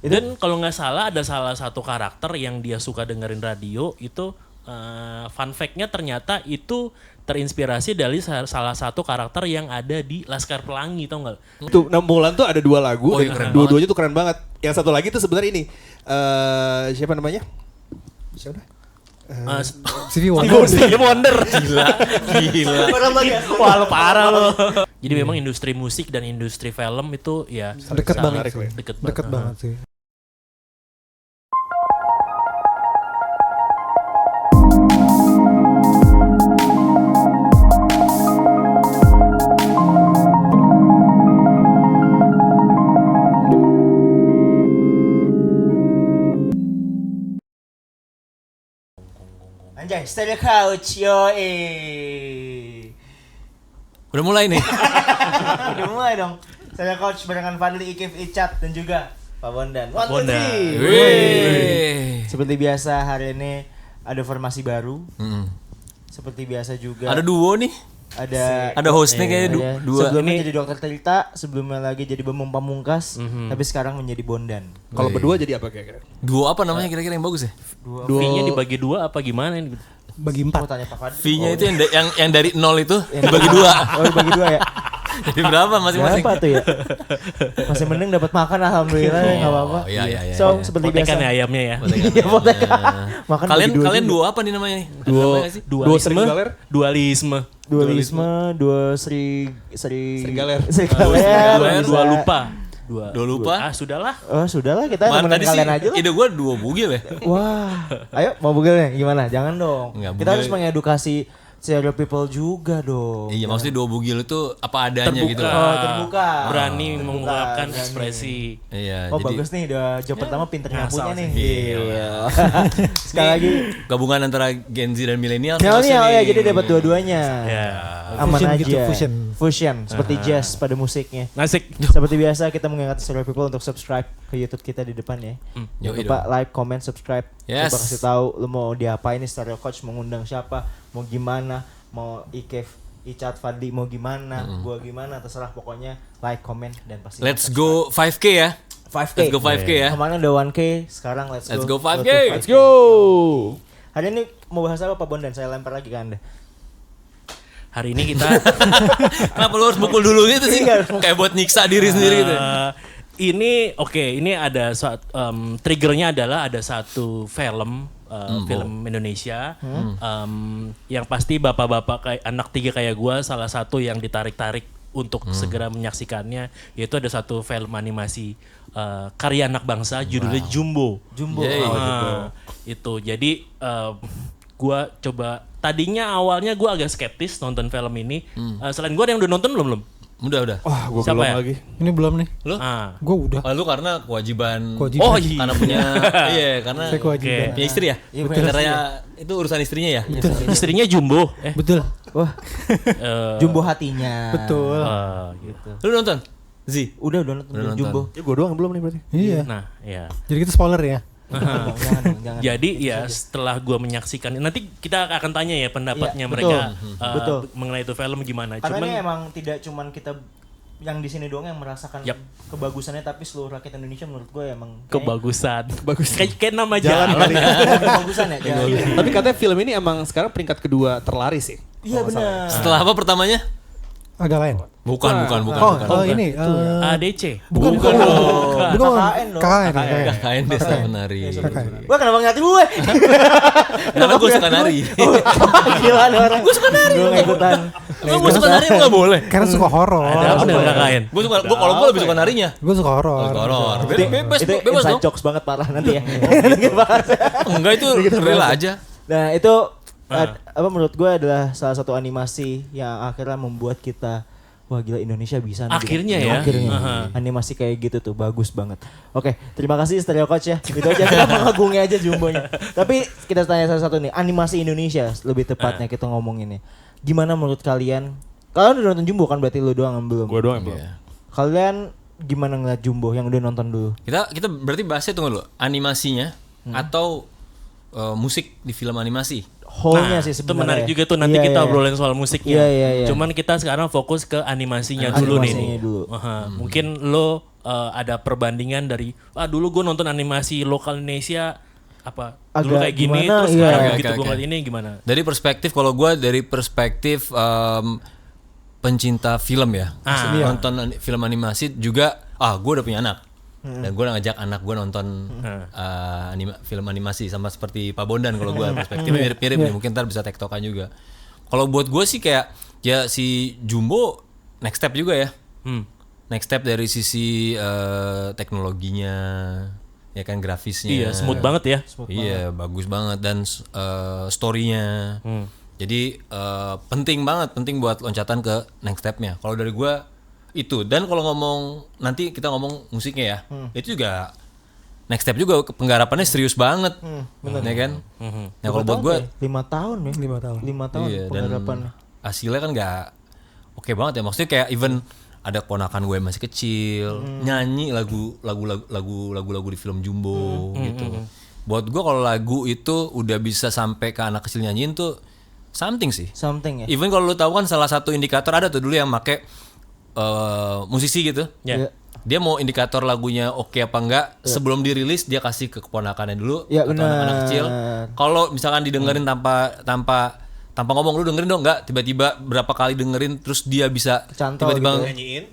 Dan kalau nggak salah ada salah satu karakter yang dia suka dengerin radio itu fun fact-nya ternyata itu terinspirasi dari salah satu karakter yang ada di Laskar Pelangi, tau nggak? Tuh 6 bulan tuh ada 2 lagu, Oh, iya, keren dua-duanya tuh keren banget. Yang satu lagi tuh sebenarnya ini siapa namanya? Siapa? Stevie Wonder. Stevie Wonder. Gila. Wah, lo parah lo. Jadi memang industri musik dan industri film itu ya Deket sangat banget. deket Banget sih. Anjay, Stereo Couch, yo Udah mulai nih. Udah mulai dong. Stereo Couch barengan Fadli, Ikif, Icat, dan juga Pak Bondan. One, two, Bondan. three. Wih. Seperti biasa hari ini ada formasi baru. Mm. Seperti biasa juga Ada duo nih. ada hostnya kayaknya ada. dua. Sebelumnya Ini- jadi Dokter Telita, sebelumnya lagi jadi Bambang Pamungkas, tapi sekarang menjadi Bondan. Kalau berdua jadi apa kira-kira? Duo apa namanya kira-kira yang bagus ya? Fee-nya dibagi 2 apa gimana ini? Bagi Mau 4. tanya Pak Fadli. Fee-nya itu yang dari 0 itu dibagi 2. Oh, dibagi 2 ya. Jadi berapa masing-masing? Berapa tuh ya? Masih mending dapat makan, alhamdulillah, enggak apa-apa. Oh, iya, iya. So, seperti biasa. Potekan ya ayamnya ya. Iya, potek. Makan Kalian bagi dua kalian juga. duo apa nih namanya? Duo Dualisme. Serigaler? Dualisme. Dualisme, dua Serigaler. Serigaler. Dua lupa. Dua lupa. Ah, sudahlah. Oh, sudahlah, kita Kemarin temenin tadi sih kalian aja lah. ide gue duo bugil ya. Wah, ayo mau bugilnya gimana? Jangan dong. Enggak, Kita bugil. harus mengedukasi stereo people juga dong. Iya, maksudnya duo bugil itu apa adanya Terbuka. gitu. Oh, terbuka. Berani Terbuka, mengungkapkan berani. ekspresi. Iya, Oh, jadi bagus nih, udah job pertama pinter ngasal nyapunya nih. sih. Iya. Sekali lagi. gabungan antara Gen Z dan milenial. Milenial ya, jadi dapat dua-duanya. Ya. Aman Fusion aja. gitu, fusion. Seperti jazz pada musiknya. Nasik. Seperti biasa kita mengingatkan stereo people untuk subscribe ke YouTube kita di depan ya. Jangan Yoi lupa like, comment, subscribe. Yes. Coba kasih tahu lu mau diapain nih Stereo Coach, mau ngundang siapa, mau gimana, mau Ikef, Icat, Fadli mau gimana, gua gimana, terserah pokoknya like, comment dan pasti Let's go 5K ya. 5K. Let's go 5K ya. Kemarin udah 1K, sekarang let's Let's go 5K. Let's go. Hari ini mau bahas apa Pak Bondan? Saya lempar lagi ke Anda. Hari ini kita Kenapa lu harus mukul dulu gitu sih? Kayak buat nyiksa diri sendiri gitu. ini ada triggernya adalah ada satu film film Indonesia yang pasti bapak-bapak kayak anak 3 kayak gua salah satu yang ditarik-tarik untuk segera menyaksikannya, yaitu ada satu film animasi karya anak bangsa judulnya Jumbo. Jumbo. Yay. Itu jadi gua coba tadinya awalnya gua agak skeptis nonton film ini. Selain gua ada yang udah nonton belum? Udah. Wah, gue Siapa belum ya? lagi. Ini belum nih. Lu? Ah. Gue udah. Lu karena kewajiban. Oh iya. Karena punya karena Saya kewajiban. punya istri ya? Iya, betul. Karena itu urusan istrinya ya? Istrinya Jumbo. Betul. Wah, Jumbo hatinya. Betul. Gitu. Lu nonton? Z? Udah nonton Udah Jumbo. Ya gue doang belum nih berarti. Iya. Nah, ya. Jadi kita spoiler ya. Jangan. Jadi ya setelah gua menyaksikan, nanti kita akan tanya ya pendapatnya Iya, mereka betul. mengenai itu film gimana. Karena Cuman ini emang tidak cuman kita yang di sini doang yang merasakan Yap. kebagusannya, tapi seluruh rakyat Indonesia menurut gue emang kebagusan. Kayak nama Jalan jalan. kali. kebagusan ya. Jalan. Tapi katanya film ini emang sekarang peringkat kedua terlaris sih. Iya benar. Setelah apa pertamanya? Agak lain. Bukan. Oh, ini. ADC. Bukan. KKN dong. KKN. KKN Desa Menari. Gue kenapa ngeliat gue? Karena gue suka nari. Gila ada orang. Gue suka nari. Gue gak ikutan. Gue suka nari emang gak boleh. Karena suka horor. Ada apa dengan KKN? Gue kalau gue lebih suka narinya. Gue suka horor. Horor. Bebas Itu bebas inside dong. jokes banget parah nanti ya. Kita bahas. Enggak itu real aja. Nah itu apa menurut gue adalah salah satu animasi yang akhirnya membuat kita wah gila Indonesia bisa nih. Akhirnya ya. Akhirnya. Animasi kayak gitu tuh bagus banget. Oke, terima kasih Stereo Coach ya. Itu aja kita mengagungi aja Jumbonya. Tapi kita tanya satu-satu nih, animasi Indonesia lebih tepatnya kita ngomonginnya. Gimana menurut kalian? Kalian udah nonton Jumbo kan, berarti lu doang yang belum. Gue doang yang belum. Kalian gimana ngeliat Jumbo yang udah nonton dulu? Kita berarti bahasnya tunggu dulu. Animasinya atau musik di film animasi. whole-nya sih itu sebenarnya. menarik juga tuh nanti Iya, kita iya. obrolin soal musiknya. Iya. Cuman kita sekarang fokus ke animasinya Animasinya dulu nih. dulu. Mungkin lo ada perbandingan dari dulu gue nonton animasi lokal Indonesia apa dulu Agak kayak gini gimana, terus iya. sekarang Oke, begitu oke, gue oke. ngeliat ini gimana? Dari perspektif pencinta film ya. Nonton film animasi juga gue udah punya anak. Dan gue udah ngajak anak gue nonton film animasi sama seperti Pak Bondan kalau gue perspektifnya mirip-mirip nih, mungkin ntar bisa tektokan juga. Kalau buat gue sih kayak ya si Jumbo next step juga ya. Next step dari sisi teknologinya, ya kan grafisnya. Iya, smooth banget ya. Iya, bagus banget dan story-nya. Jadi penting buat loncatan ke next step-nya. Kalau dari gua itu, dan kalau nanti kita ngomong musiknya ya, itu juga next step juga, penggarapannya serius banget, ya kan? Nah kalau buat gua 5 tahun ya. 5 tahun. 5 tahun iya, dan penggarapannya. hasilnya kan nggak oke banget ya. Maksudnya kayak even ada ponakan gue yang masih kecil nyanyi lagu-lagu di film Jumbo gitu. Buat gue kalau lagu itu udah bisa sampai ke anak kecil nyanyiin tuh something sih. Something ya. Even kalau lu tahu kan salah satu indikator ada tuh dulu yang make musisi gitu. Ya. Dia mau indikator lagunya oke apa enggak sebelum dirilis dia kasih ke keponakannya dulu Ya, atau anak-anak benar. kecil. Kalau misalkan didengerin tanpa ngomong lu dengerin dong enggak, tiba-tiba berapa kali dengerin terus dia bisa Kecantol tiba-tiba gitu ya. Nyanyiin.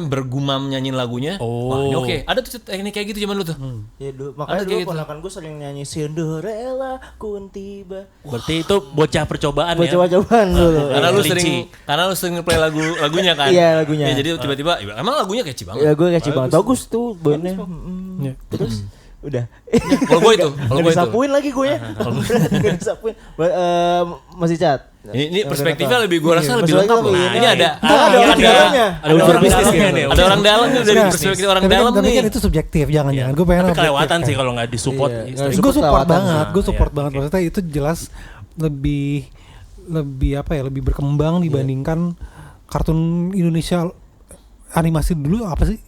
bergumam nyanyiin lagunya. Wah, ini oke. Ada tuh teknik kayak gitu zaman lu tuh. Ya dulu, Ada makanya kayak dulu gitu. ponakan gue sering nyanyi Cinderella Kuntiba. Berarti itu bocah percobaan Buat ya. coba-cobaan dulu. Karena lu sering play lagunya kan. Iya, lagunya. Ya, jadi tiba-tiba emang lagunya catchy banget. Ya gue kecil banget. Bagus tuh bandnya. Terus udah. Kalau gue itu, kalau Gak gue itu. disapuin lagi gue ya. Gak disapuin. Masih cat. Ini perspektifnya lebih gue rasa lebih Perspektifnya lengkap loh. lebih Ini ada ada orang di dalamnya. Ada unsur bisnisnya nih. Ada orang dalam nih dari Nah, perspektif orang tapi dalam tapi nih. kan itu subjektif, jangan-jangan. Gue pengen Tapi objektif, kelewatan kan. sih kalau nggak disupport Iya. istri. Nggak Gue Support support kelewatan. banget, gue support Iya, banget. oke. Maksudnya itu jelas lebih apa ya, lebih berkembang dibandingkan kartun Indonesia animasi dulu apa sih?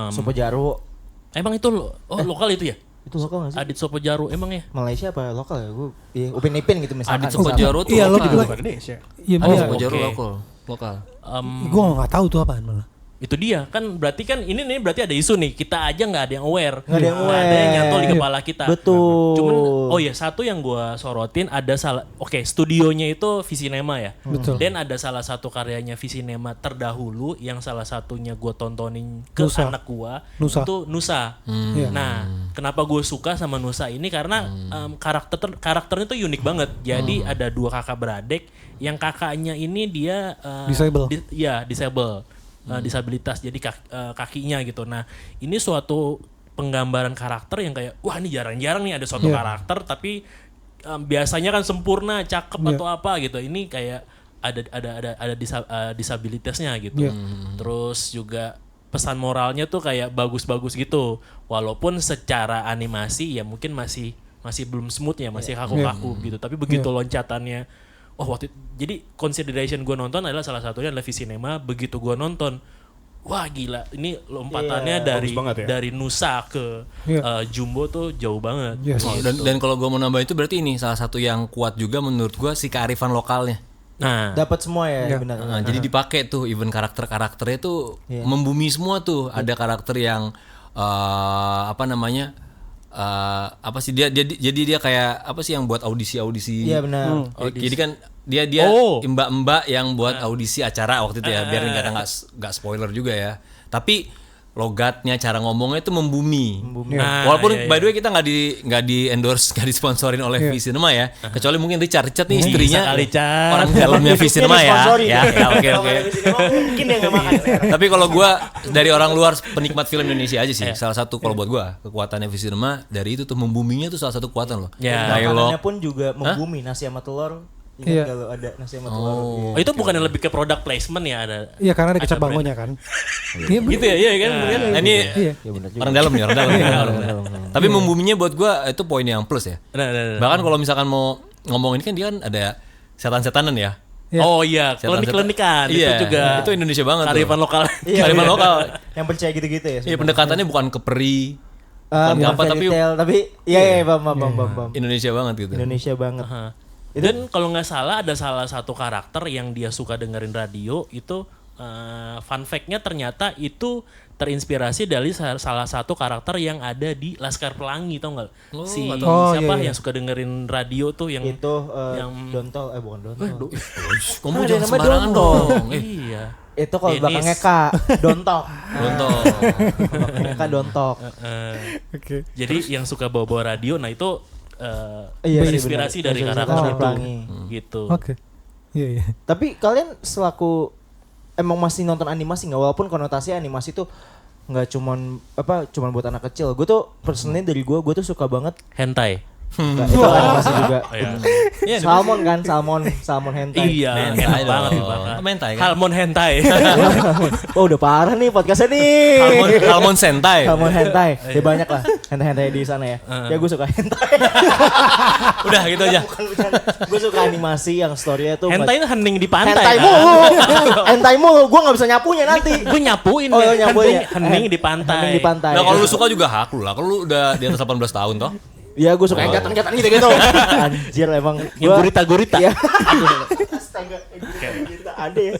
Sopo Jarwo. Emang itu lokal itu ya? Itu lokal gak sih? Adit Sopo Jarwo emang ya? Malaysia apa lokal ya? Gue Upin Ipin gitu misalkan. Adit Sopo Jarwo tuh Iya, lo lokal. bilang Indonesia. iya, Adit iya. Sopo Jarwo oke. lokal. Gue nggak tahu tuh apaan malah. Itu dia kan berarti kan ini nih berarti ada isu nih, kita aja nggak ada yang aware, Nggak ada yang Nggak ada yang aware. nyantol di kepala kita. Betul. Cuman satu yang gue sorotin ada studionya itu Visinema ya. Betul. Dan ada salah satu karyanya Visinema terdahulu yang salah satunya gue tontonin ke Nusa. anak gue Nusa. itu Nusa. Iya. Nah, kenapa gue suka sama Nusa ini karena karakternya tuh unik banget. Jadi ada 2 kakak beradik, yang kakaknya ini dia Disable. disable. Disabilitas jadi kakinya gitu. Nah, ini suatu penggambaran karakter yang kayak wah ini jarang-jarang nih ada suatu Iya. karakter tapi biasanya kan sempurna, cakep Iya. atau apa gitu. Ini kayak ada disabilitasnya gitu. Iya. Terus juga pesan moralnya tuh kayak bagus-bagus gitu. Walaupun secara animasi ya mungkin masih belum smooth ya, masih kaku-kaku gitu. Tapi begitu loncatannya jadi consideration gue nonton adalah salah satunya adalah Visinema. Begitu gue nonton, wah gila, ini lompatannya bagus banget ya. dari Nusa ke Jumbo tuh jauh banget. Yes. Oh, dan kalau gue mau nambah itu berarti ini salah satu yang kuat juga menurut gue si kearifan lokalnya. Nah, Dapat semua ya, Iya. benar. Nah, jadi dipakai tuh even karakternya tuh membumi semua tuh. Ada karakter yang apa sih dia kayak apa sih yang buat audisi. Iya benar. Jadi kan dia mbak-mbak yang buat audisi acara waktu itu ya, biar nggak spoiler juga ya. Tapi logatnya, cara ngomongnya itu membumi. Nah, Walaupun iya, by the way kita nggak di endorse, nggak disponsorin oleh Visinema ya. Kecuali mungkin Richard nih istrinya sekali, Chan. orang dalamnya Visinema ya. Ya oke. Mungkin dia nggak makan. Tapi kalau gue dari orang luar penikmat film Indonesia aja sih, salah satu kalau buat gue kekuatannya Visinema dari itu tuh membuminya tuh salah satu kekuatan loh. Ya. Makanannya pun juga membumi, nasi sama telur. Iya. Ingat kalau ada nasi sama telur. Oh, itu bukannya lebih ke product placement ya ada. Iya, karena ada kecap bangonya kan. Iya, Gitu ya, iya kan? Nah, ini Iya. Iya benar juga. orang dalam nih, orang dalam. Tapi membuminya buat gue itu poin yang plus ya. Nah. Bahkan kalau misalkan mau ngomong ini kan dia kan ada setan-setanan ya. Oh iya, Setan-setan. klinik-klinikan Iya, itu juga. itu Indonesia banget tuh. Kearifan lokal. Iya, Kearifan iya. lokal. Yang percaya gitu-gitu ya. Iya, pendekatannya bukan ke peri, Bukan bukan apa, tapi fairy tale, tapi iya bam. Indonesia banget gitu. Indonesia banget. Aha. Dan kalau nggak salah ada salah satu karakter yang dia suka dengerin radio itu fun fact-nya ternyata itu terinspirasi dari salah satu karakter yang ada di Laskar Pelangi, tau nggak? Siapa yang suka dengerin radio tuh yang Itu yang- Dontol bukan Dontol. Kamu Ada jangan nama sembarangan Dontol. dong. Iya. Itu kalau Dennis. belakangnya Kak Dontok. Dontok. Belakangnya Kak Dontok. Oke. Jadi yang suka bawa-bawa radio, nah itu Iya, terinspirasi benar. dari Terinspirasi karakter dari itu, Pelangi. gitu. Oke. Iya. Tapi kalian selaku emang masih nonton animasi nggak? Walaupun konotasi animasi tuh nggak cuman buat anak kecil. Gue tuh personally dari gue tuh suka banget. Hentai. Nggak, itu animasi juga. Iya. Salmon hentai. Iya, Mentai enak dong. banget dibakar. Mentai kan? Halmon hentai. Oh udah parah nih podcastnya nih. Halmon Sentai. Salmon hentai. Ya banyak lah hentai-hentai di sana ya. Ya gue suka hentai. Udah gitu aja. Gue suka animasi yang story-nya tuh Hentai itu hening di pantai. hentai kan? mulu. Hentai mulu. Gue nggak bisa nyapunya nanti. Gue nyapuin Oh, ya. lo nyapuin ya? Hening di pantai. Hening di pantai. Nah kalau lu suka juga hak lu lah. Kalau lu udah di atas 18 tahun toh. Iya gue suka yang gatan-gatan gitu. Anjir emang. Yang gurita-gurita. Iya. Astaga. Gurita ada ya.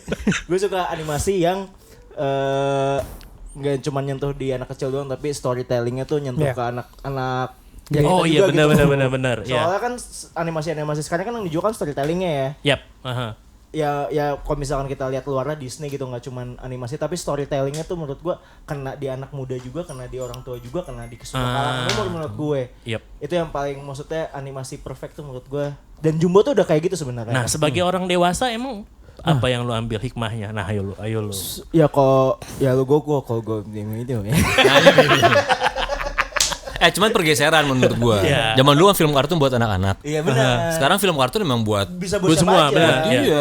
Gue suka animasi yang nggak cuma nyentuh di anak kecil doang, tapi storytellingnya tuh nyentuh Iya. ke anak-anak. Oh iya kita juga benar. Iya. Soalnya kan animasi-animasi sekarang kan yang dijual kan storytellingnya ya. Yap. Aha. Ya kalau misalkan kita lihat luarnya Disney gitu nggak cuman animasi tapi storytellingnya tuh menurut gua kena di anak muda juga, kena di orang tua juga, kena di semua kalangan umur menurut gue. Yap. Itu yang paling maksudnya animasi perfect tuh menurut gua. Dan Jumbo tuh udah kayak gitu sebenarnya. Nah, sebagai orang dewasa emang apa yang lu ambil hikmahnya? Nah, ayo lu. Ya kalau ya lu gua kalau gua itu ya. Cuman pergeseran menurut gua. Iya. Zaman dulu kan film kartun buat anak-anak. Iya benar. Sekarang film kartun memang buat Bisa buat siapa semua, aja. benar. Iya,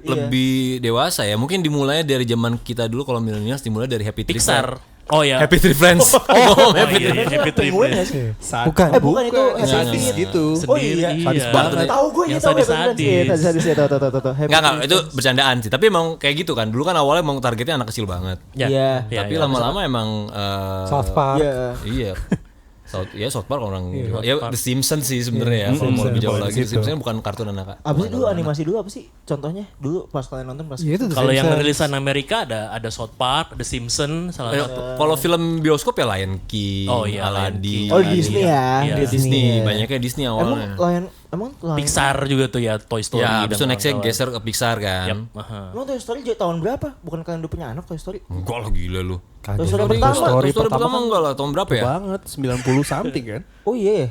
lebih dewasa ya. Mungkin dimulai dari zaman kita dulu kalau millennials dimulai dari Happy Tree Pixar. Friends. Oh ya. Happy Tree Friends. Happy iya, Tree. Happy Tree Penguin ya Friends. sih? Bukan. Bukan itu sadis Happy gitu. Oh iya. Sadis banget. Tahu gue Yang gitu sadis-sadis. Sadis ya tahu. Enggak, itu bercandaan sih. Tapi emang kayak gitu kan. Dulu kan awalnya emang targetnya anak kecil banget. Ya. Iya. Ya, Tapi ya. lama-lama emang South Park. Iya. Iya. South Park orang ya The Simpsons sih sebenarnya ya. Kalau mau lebih jauh lagi, The Simpsons bukan kartun anak. Apa sih dulu animasi dulu apa sih? Contohnya dulu pas kalian nonton pas. Iya itu The Kalau yang Simpsons. rilisan Amerika ada South Park, The Simpsons, salah satu. Kalau film bioskop ya Lion King, Oh iya, Aladdin. Lion King. Oh Disney ya. Iya. Disney, ya. banyaknya Disney awalnya. Emang Lion Pixar juga tuh ya, Toy Story. Ya, dan habis itu nextnya kawan-kawan. geser ke Pixar kan. Yap. Aha. Emang Toy Story tahun berapa? Bukan kalian udah punya anak Toy Story? Enggak lah gila lu. Toy Story pertama. Toy Story pertama enggak lah, tahun berapa ya? Banget 90 something kan. Oh iya ya.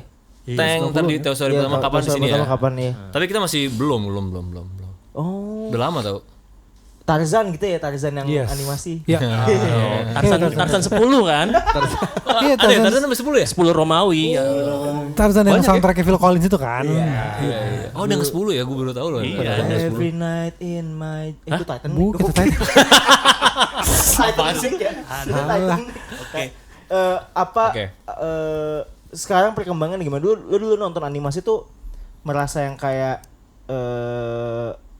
Tank tadi Toy Story Iya, pertama kapan Toy di Story sini ya? pertama kapan ya? Tapi kita masih belum. Oh, Udah lama tau. Tarzan gitu ya, Tarzan yang Yes. animasi. Iya. Tarzan 10 kan? Iya, Ada ya, Tarzan, Tarzan sampai 10 ya? 10 Romawi. Ya. Tarzan yang soundtracknya Phil Collins itu kan. Oh, udah ke 10 ya, gue baru tahu loh. Iya, Ada ada 10. Every night in my itu Titan. Bukan Titan. Apaan sih? Titan. Oke. Apa Oke. sekarang perkembangan gimana? Dulu nonton animasi tuh merasa yang kayak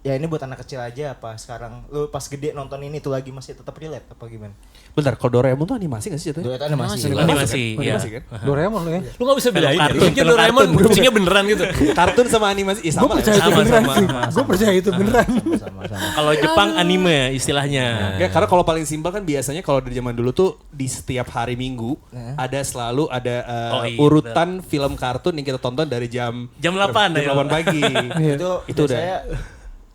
ya ini buat anak kecil aja apa sekarang lu pas gede nonton ini tuh lagi masih tetap relate apa gimana? Bentar, kalau Doraemon tuh animasi gak sih jatuhnya? Dulu itu animasi. Animasi, iya. Animasi kan? Doraemon lo ya. Lu gak bisa bedain ya? kartun, Lu pikir film Doraemon kartun. kucingnya beneran gitu. Kartun sama animasi, Gue sama percaya itu Sama, beneran sama, sih. sama. Gue percaya itu beneran. Sama-sama. Kalau Jepang anime istilahnya. Enggak, karena kalau paling simpel kan biasanya kalau dari zaman dulu tuh di setiap hari Minggu selalu ada Oh iya, urutan film kartun yang kita tonton dari jam Jam 8 ya. 8 pagi. Itu udah. saya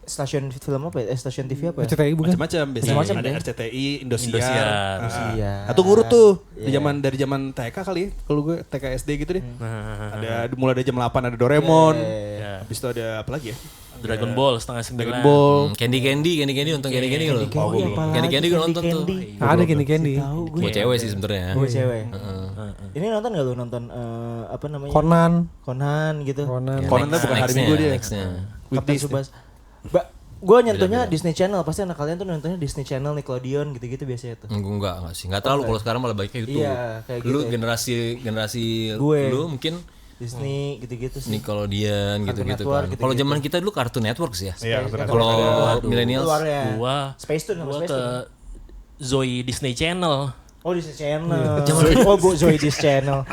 stasiun film apa ya? Stasiun TV apa ya? CTI bukan? Macam-macam biasanya Macam-macam ada ya? RCTI, Indosiar. Indosiar. Indosiar. Atau ngurut tuh Iya. dari zaman TK kali ya. Kalau gue TK SD gitu deh. Nah, Ada mulai dari jam 8 ada Doraemon. ya. Habis itu ada apa lagi ya? Dragon Ball setengah 9. Dragon Ball. Candy nonton Candy Candy loh. apalagi? Candy gue nonton tuh. Ada Candy. Tahu gue. Buat cewek sih sebenarnya. Gue cewek. Ini nonton gak lu nonton apa namanya? Conan. gitu. Conan. Conan tuh bukan hari Minggu dia. Nextnya. Kapten Subas. Gue nyentuhnya Disney Channel, pasti anak kalian tuh nontonnya Disney Channel, Nickelodeon gitu-gitu biasanya tuh. Enggak sih. Enggak terlalu kalau sekarang malah baiknya YouTube. Iya, kayak Lu gitu ya. generasi Gue. lu mungkin Disney gitu-gitu sih. Nickelodeon gitu-gitu Network, kan. gitu-gitu. Kalau zaman kita dulu Cartoon Network sih ya. Iya, Kalau millennials Keluarnya. Gua Space Tune sama gua Space ke Tune. Zoe Disney Channel. Oh Disney Channel. Oh Bu Zoe Disney Channel.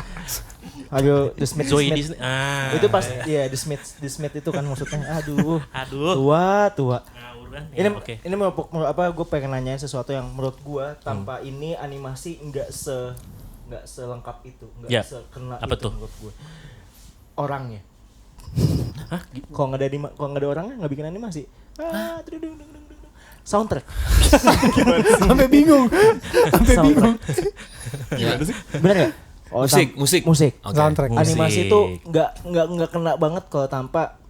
Aduh, The Smith. Zoe The Smith. Disney. Ah. Itu pas ya The Smith itu kan maksudnya. Aduh. Aduh. Tua. Ngawur kan? Ini Ya, oke. ini mau apa gue pengen nanyain sesuatu yang menurut gue tanpa ini animasi nggak selengkap itu, nggak Ya. sekena Apa itu tuh? menurut gue. Orangnya. Hah? Kalau nggak ada orangnya nggak bikin animasi. Soundtrack. Sampai bingung. Sampai bingung. Bener nggak? Oh, musik. Oke. Soundtrack. Animasi itu nggak kena banget kalau tanpa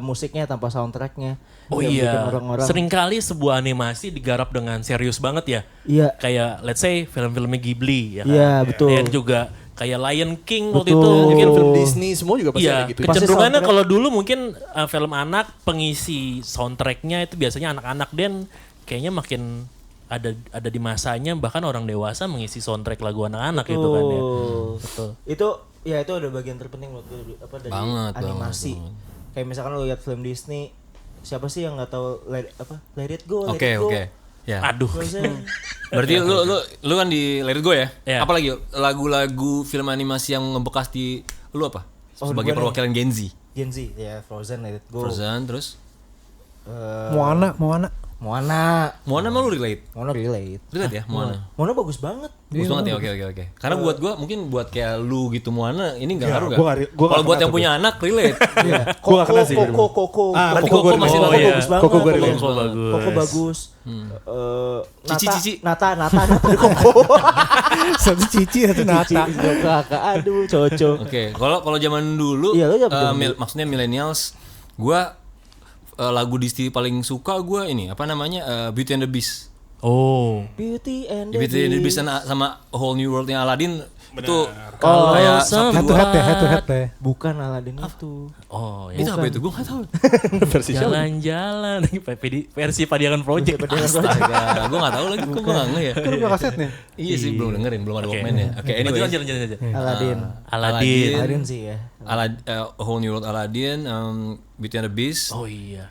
musiknya, tanpa soundtracknya. Oh Nggak bikin iya, orang-orang. seringkali sebuah animasi digarap dengan serius banget ya. Iya. Kayak let's say film-filmnya Ghibli ya kan. Iya, betul. Dan juga kayak Lion King waktu Betul. itu mungkin Film Disney semua juga pasti iya, ada gitu. Pasti kecenderungannya soundtrack. kalau dulu mungkin film anak pengisi soundtracknya itu biasanya anak-anak, dan kayaknya makin ada di masanya bahkan orang dewasa mengisi soundtrack lagu anak-anak gitu kan ya. Betul. Itu udah bagian terpenting menurut gue dari Banget, animasi. banget. Kayak misalkan lo lihat film Disney, siapa sih yang nggak tahu Let It Go, Let Oke, It Go. oke. Ya. Aduh. Berarti lu kan di Let It Go ya? Iya. Apalagi lagu-lagu film animasi yang ngebekas di lu apa? Oh, Sebagai gimana perwakilan Gen Z. Gen Z, ya Frozen, Let It Go. Frozen terus Moana. Moana mah lu relate. Moana relate. Relate ya Moana. Moana bagus banget. Bagus banget ya, oke. Karena buat gua mungkin buat kayak lu gitu Moana ini enggak Ya, ngaruh gua enggak? nggak Kalau buat kena yang tuh punya anak relate. Gua nggak kena sih. Koko. Ah, Berarti Koko Koko gua masih relate. Oh, iya. bagus banget. Koko gua relate. Koko bagus. Cici. Nata Koko. Satu Cici, satu Nata. Kakak, aduh, cocok. Oke, kalau zaman dulu Iya, lu zaman dulu. maksudnya millennials, gua lagu Disney paling suka gua ini apa namanya Beauty and the Beast. Oh. Beauty and the Beauty and the Beast Beast. sama A Whole New World yang Aladdin itu Oh, kayak Head to head deh. Bukan Aladdin itu. Oh, itu ya. apa itu? Gua enggak tahu. Versi siapa? Jalan-jalan versi Padiangan Project. Astaga, gua enggak tahu lagi, kok gua enggak nge ya. Kan udah kasetnya. Iya sih belum dengerin, belum ada Oke. Walkman ya. Oke, anyway. Lanjut aja. Aladdin. Aladdin. Aladdin sih ya. A Whole New World Aladdin, Beauty and the Beast. Oh iya.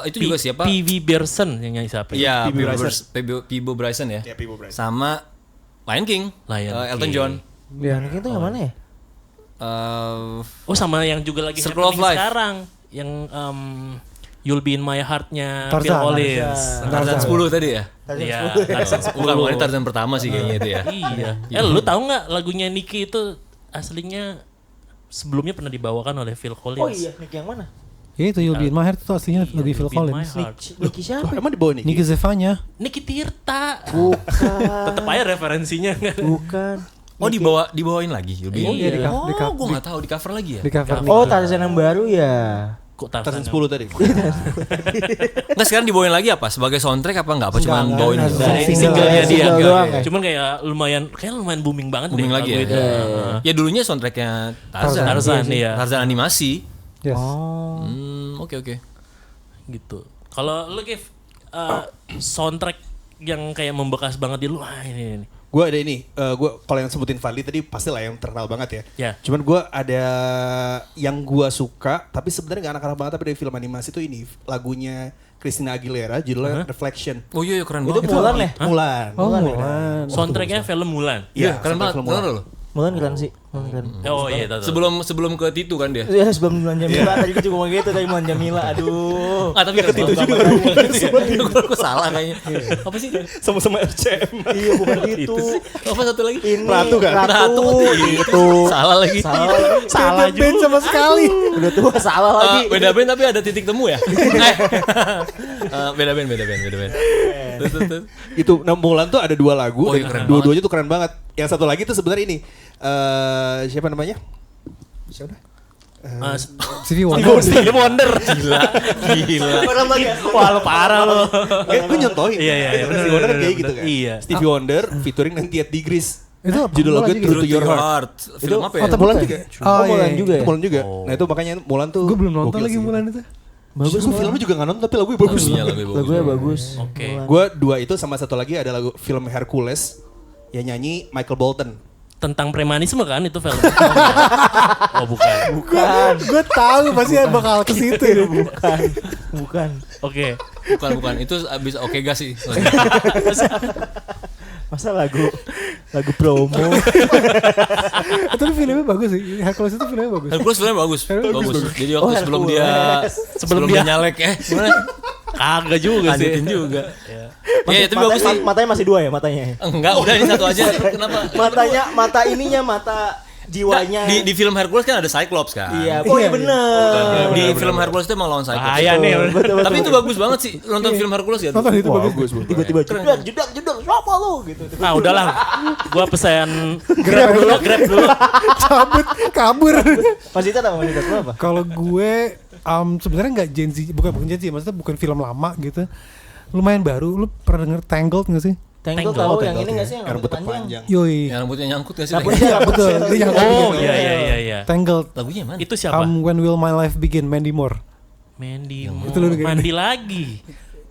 Itu juga siapa? PV Bersen yang nyanyi siapa? ya? Iya, Peebo Peebo Bryson ya. Ya, Peebo Bryson. Sama Lion King. Lion Elton King. John. Ya, itu yang mana ya? Oh sama yang juga lagi Circle of happening Life. sekarang, yang You'll Be in My Heart-nya Tarzan. Phil Collins. Tarzan 10 tadi ya? Iya, Tarzan 10. Bukan, ini Tarzan pertama sih kayaknya itu ya. Iya. Lu tahu nggak lagunya Nicky itu aslinya sebelumnya pernah dibawakan oleh Phil Collins? Oh iya, Nick yang mana? Ya itu You'll Be in My Heart itu aslinya Iya, lebih Phil You'll Be in My Collins. Heart. Nicky siapa? Emang dibawa nih? Nicky Zevanya. Nicky Tirta. Bukan. Tetep aja referensinya kan. Bukan. Oh dibawain lagi You'll Be. Oh iya, Oh, di gue nggak tahu di cover lagi ya. Di cover Oh, Tarzan yang baru ya. Kok Tarzan Tarzan 10 tadi. Nggak sekarang dibawain lagi apa? Sebagai soundtrack apa nggak? Apa cuma Enggak, bawain? enggak. Dari Single singlenya dia. single doang ya? Cuman kayak lumayan booming banget Booming deh lagi lagu ya? itu. Ya dulunya soundtracknya Tarzan. Tarzan, iya. Tarzan animasi. Yes. Oh. Oke. Gitu. Kalau lu Kev, soundtrack yang kayak membekas banget di lu, ini. Gue ada ini, gue kalau yang sebutin Fadli tadi pasti lah yang terkenal banget ya. Ya. Cuman gue ada yang gue suka, tapi sebenarnya gak anak-anak banget, tapi dari film animasi tuh ini lagunya Christina Aguilera, judulnya Reflection. Oh iya keren Itu banget. Mulan ya? Mulan. Oh, Mulan ya? Mulan. Soundtracknya film Mulan. Iya, Keren banget. film Mulan. Bener loh. Mulan keren sih. Mulan keren. Oh iya, tahu. Sebelum ke Titu kan dia. Ya sebelum Mulan Jamila tadi gue juga ngomong gitu tadi Mulan Jamila. Aduh. Ah tapi keren banget. Gue salah kayaknya. Apa sih? Sama-sama RCM. Iya bukan gitu. Apa satu lagi? Ini Ratu kan? Ratu. Itu. Salah lagi. Salah Beda band sama sekali. Udah tua salah lagi. Beda band tapi ada titik temu ya? Beda band. Terus. Itu Mulan tuh ada 2 lagu, Oh, iya, dan keren dua-duanya tuh keren banget. Yang satu lagi tuh sebenarnya ini, siapa namanya? Siapa? Stevie Wonder. Stevie Wonder. Gila. Orang lagi. Wah, lu parah lu. Gue nyontohin. Iya, Stevie Wonder kan kayak gitu kan. Iya. Stevie Wonder featuring 98 Degrees. Itu apa? Judul Mulan lagunya juga. True to Your Heart. Film apa ya? Oh, Mulan juga. Oh, Mulan juga ya? Mulan juga. Nah itu makanya Mulan tuh. Gue belum nonton gokil lagi sih. Mulan itu. Bagus. Gue filmnya juga gak nonton tapi lagunya bagus. Lagunya lebih bagus. Lagunya bagus. Oke. Gue 2 itu sama satu lagi ada lagu film Hercules yang nyanyi Michael Bolton. Tentang premanisme kan itu film. Oh bukan. Bukan. Gue tahu pasti bakal ke situ. Bukan. Oke. Bukan. Itu abis oke gas sih. Masa lagu promo. Tapi filmnya bagus sih. Hercules itu filmnya bagus. Hercules filmnya bagus. Jadi waktu sebelum dia nyalek gimana? Kagak juga sih. Lanjutin juga. Ya, itu bagus sih. Matanya masih 2 ya matanya. Enggak, udah ini satu aja. Kenapa? Mata jiwanya. Di film Hercules kan ada Cyclops kan. Iya, bener. Di film Hercules itu emang lawan Cyclops. Bahaya nih. Betul. Tapi itu bagus banget sih nonton film Hercules ya. Nonton itu bagus. Tiba-tiba jedar siapa lu gitu. Nah udahlah, gua pesan Grab dulu. Cabut, kabur. Mas Ita lu apa? Kalau gue sebenarnya nggak Gen Z, bukan Gen Z, maksudnya bukan film lama gitu. Lumayan baru. Lu pernah denger Tangled nggak sih? Tangled tahu yang ini enggak sih yang rambut panjang? Yoi. Yang rambutnya nyangkut gak sih? Betul. Dia yang Oh iya. Tangled. Lagunya mana? Itu siapa? When Will My Life Begin, Mandy Moore. Mandy Itu lu dengerin. Mandi lagi.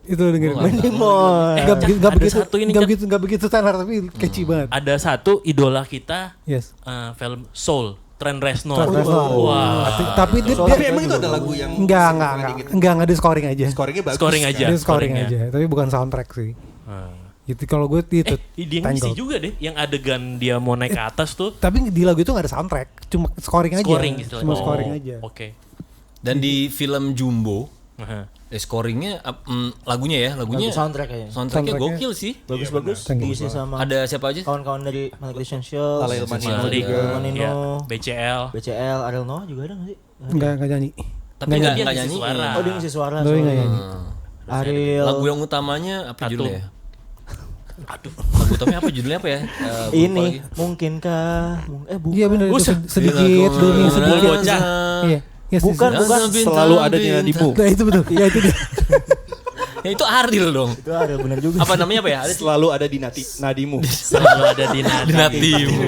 Itu dengerin. Mandy Moore. Nggak ada begitu, satu ini, nggak begitu tenar tapi catchy banget. Ada satu idola kita Yes. film Soul, Trent Reznor. Trent Reznor. Wah. Tapi dia emang itu ada lagu yang enggak di scoring aja. Scoringnya bagus. Scoring aja. Dia scoring scoringnya. aja, tapi bukan soundtrack sih. Gitu kalau gue itu Dia ngisi juga deh yang adegan dia mau naik ke atas tuh. Tapi di lagu itu nggak ada soundtrack, cuma scoring aja. Scoring istilahnya. Cuma scoring aja. Oke. Dan di film Jumbo, scoringnya lagunya Soundtrack kayaknya. soundtracknya Soundtracknya gokil sih. Bagus. Diisi sama Ada siapa aja? kawan-kawan dari Maleficent Show, Lalail Manino Malik, juga. Manino, BCL. Ariel Noah juga ada nggak sih? Enggak nyanyi. Tapi Dia nggak ngisi nyanyi. suara. Oh dia ngisi suara. Doi nggak nyanyi. Ariel. Lagu yang utamanya apa Atum. judulnya? Lagu utamanya apa judulnya apa ya? Ini mungkinkah? Bukan. Iya benar itu Usah. sedikit demi sedikit. Bocah. Iya. Yes, Bukan. Selalu ada di nadimu. Nah, itu betul. Iya itu dia. Ya itu Ariel dong. Itu Ariel benar juga. Apa namanya apa ya? Ada Selalu ada di nadimu. Selalu ada di nadi. Nadimu.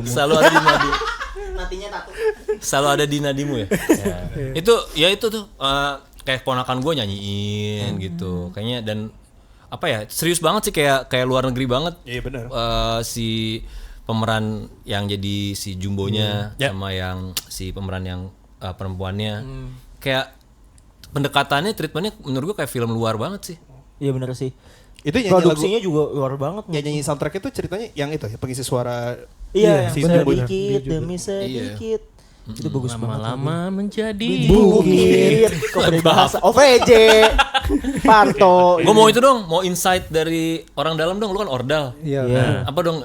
Selalu ada di Nadimu. Natinya tato. Selalu ada di Nadimu ya. Itu tuh kayak ponakan gue nyanyiin gitu. Kayaknya dan apa ya? Serius banget sih kayak luar negeri banget. Iya benar. Si pemeran yang jadi si Jumbonya sama yang si pemeran yang perempuannya kayak pendekatannya treatmentnya menurut gue kayak film luar banget sih. Iya benar sih. Itu nyanyi Produksinya juga luar banget. nyanyi soundtrack itu ceritanya yang itu ya pengisi suara. Iya, si benar. Jumbo Sedikit demi sedikit. Itu bagus banget. Lama-lama menjadi Bukit. Kok dari bahasa OVJ. Parto. Gue mau itu dong, mau insight dari orang dalam dong. Lu kan Ordal. Iya. Iya. Apa dong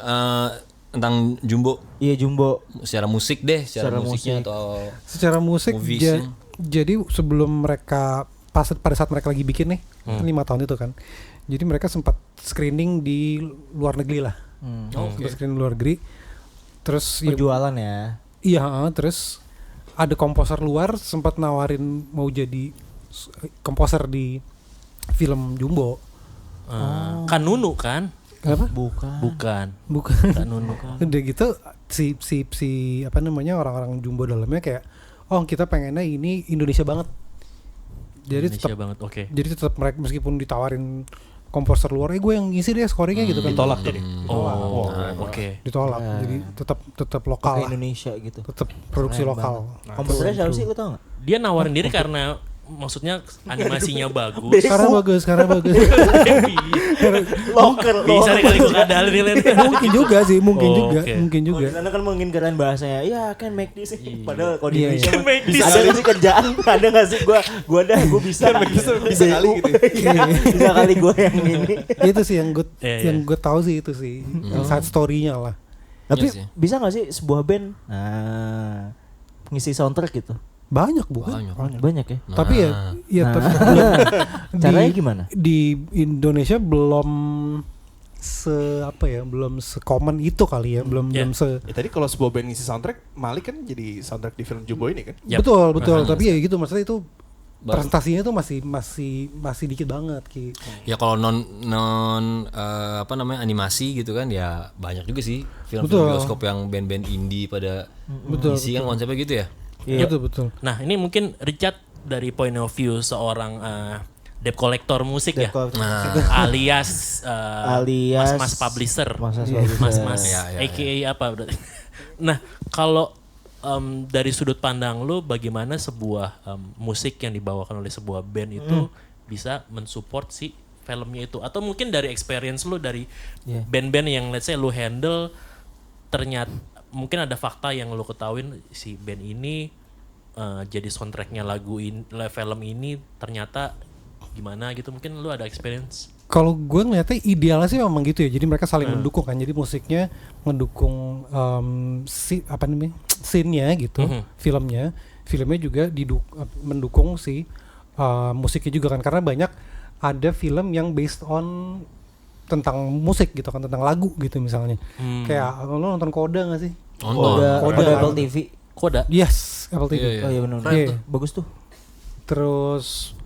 tentang Jumbo? Iya Jumbo. Secara musik deh, secara Secara musiknya musik. atau Secara musik Movies-nya. jadi sebelum mereka pada saat mereka lagi bikin nih 5 tahun itu kan. Jadi mereka sempat screening di luar negeri lah. Sempat screening di luar negeri. Terus Penjualan ya. iya, terus ada komposer luar sempat nawarin mau jadi komposer di film Jumbo. Kan Nunu kan? Kenapa? Bukan. Kan Nunu. Udah gitu si apa namanya orang-orang Jumbo dalamnya kayak kita pengennya ini Indonesia banget. Jadi Indonesia tetap banget. Oke. jadi tetap mereka meskipun ditawarin komposer luar, gue yang ngisi deh scoringnya gitu kan. Ditolak jadi. Oh, oke. Ditolak. Jadi tetap lokal Ke lah. Indonesia gitu. Tetap produksi lokal. Komposernya siapa sih lu tau gak? Dia nawarin diri karena maksudnya animasinya bagus. Karena bagus. Bisa deh kali gue kadal nih. mungkin juga sih, mungkin Oh, juga, oke. mungkin Kalau juga. di sana kan menginginkan bahasanya, ya can make this. Padahal kalau di Iya, Indonesia iya. mah bisa ada nggak sih kerjaan? Ada nggak sih gue bisa. Bisa kali gitu. Iya, bisa kali gue yang ini. Itu sih yang gue Iya, yang gue tahu sih itu sih, yang side story-nya lah. Tapi Iya sih. bisa nggak sih sebuah band ngisi soundtrack gitu? Banyak bukan? Banyak ya. Tapi tapi Caranya gimana? Di Indonesia belum belum se-common itu kali ya, belum se Ya tadi kalau sebuah band ngisi soundtrack, Malik kan jadi soundtrack di film Jumbo ini kan. Yap. betul. Tapi ya gitu maksudnya itu presentasinya tuh masih dikit banget Ki. ya kalau non apa namanya animasi gitu kan ya banyak juga sih film Betul. bioskop yang band-band indie pada Betul, isi kan konsepnya gitu ya. Betul. Nah ini mungkin Richard dari point of view seorang debt collector musik ya, alias mas-mas publisher, mas-mas Ya. aka apa berarti. Nah kalau dari sudut pandang lu bagaimana sebuah musik yang dibawakan oleh sebuah band itu bisa mensupport si filmnya itu, atau mungkin dari experience lu dari Iya. band-band yang let's say lu handle, ternyata mungkin ada fakta yang lu ketahuin si band ini jadi soundtracknya film ini ternyata gimana gitu, mungkin lu ada experience. Kalau gue ngeliatnya idealnya sih memang gitu ya. Jadi mereka saling mendukung kan. Jadi musiknya mendukung scene-nya gitu, filmnya juga mendukung si musiknya juga kan. Karena banyak ada film yang based on tentang musik gitu kan, tentang lagu gitu misalnya. Kayak lo nonton Koda nggak sih? Nonton. Koda Apple TV. Koda. Yes, Apple TV. Iya. Oh iya benar. Iya. Bagus tuh. Terus